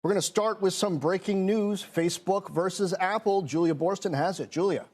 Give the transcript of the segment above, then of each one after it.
We're going to start with some breaking news. Facebook versus Apple. Julia Borston has it. Julia.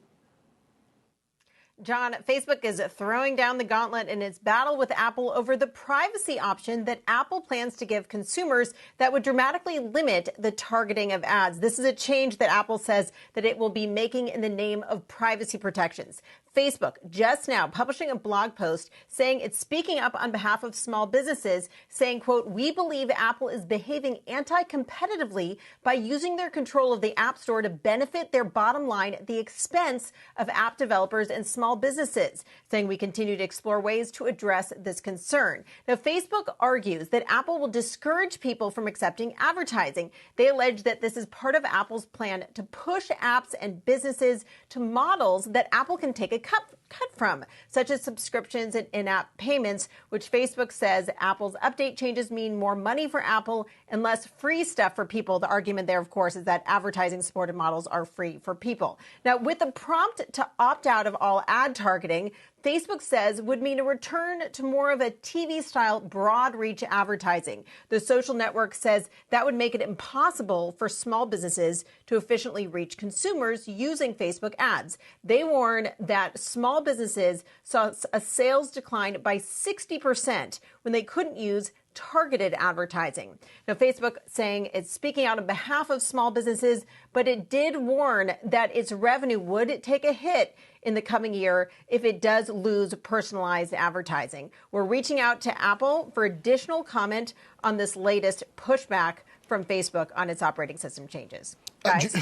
John, Facebook is throwing down the gauntlet in its battle with Apple over the privacy option that Apple plans to give consumers that would dramatically limit the targeting of ads. This is a change that Apple says that it will be making in the name of privacy protections. Facebook just now publishing a blog post saying it's speaking up on behalf of small businesses, saying, quote, "We believe Apple is behaving anti-competitively by using their control of the App Store to benefit their bottom line at the expense of app developers and small businesses," saying we continue to explore ways to address this concern. Now, Facebook argues that Apple will discourage people from accepting advertising. They allege that this is part of Apple's plan to push apps and businesses to models that Apple can take a cut from, such as subscriptions and in-app payments, which Facebook says Apple's update changes mean more money for Apple and less free stuff for people. The argument there, of course, is that advertising supported models are free for people. Now, with the prompt to opt out of all ad targeting, Facebook says would mean a return to more of a TV-style broad reach advertising. The social network says that would make it impossible for small businesses to efficiently reach consumers using Facebook ads. They warn that small businesses saw a sales decline by 60% when they couldn't use targeted advertising. Now, Facebook saying it's speaking out on behalf of small businesses, but it did warn that its revenue would take a hit in the coming year if it does lose personalized advertising. We're reaching out to Apple for additional comment on this latest pushback from Facebook on its operating system changes.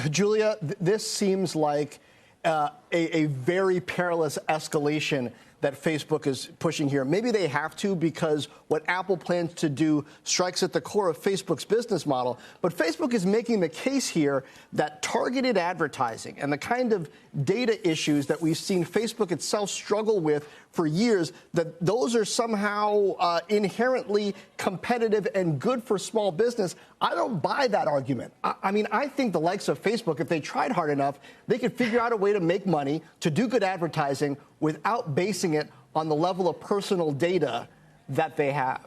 Julia, this seems like a very perilous escalation that Facebook is pushing here. Maybe they have to, because what Apple plans to do strikes at the core of Facebook's business model. But Facebook is making the case here that targeted advertising and the kind of data issues that we've seen Facebook itself struggle with for years, that those are somehow inherently competitive and good for small business. I don't buy that argument. I mean, I think the likes of Facebook, if they tried hard enough, they could figure out a way to make money, to do good advertising without basing it on the level of personal data that they have.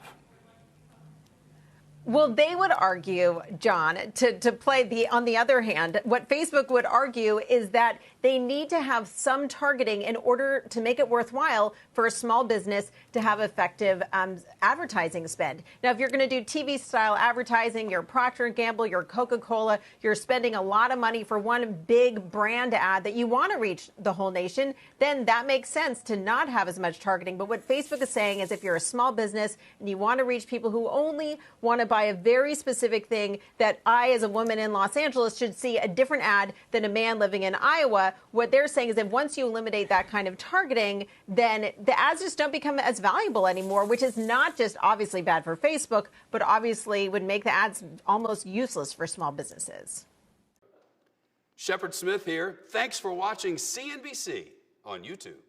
Well, they would argue, John, to play on the other hand, what Facebook would argue is that they need to have some targeting in order to make it worthwhile for a small business to have effective advertising spend. Now, if you're going to do TV-style advertising, you're Procter & Gamble, you're Coca-Cola, you're spending a lot of money for one big brand ad that you want to reach the whole nation, then that makes sense to not have as much targeting. But what Facebook is saying is if you're a small business and you want to reach people who only want to buy a very specific thing, that I, as a woman in Los Angeles, should see a different ad than a man living in Iowa. What they're saying is that once you eliminate that kind of targeting, then the ads just don't become as valuable anymore, which is not just obviously bad for Facebook, but obviously would make the ads almost useless for small businesses. Shepard Smith here. Thanks for watching CNBC on YouTube.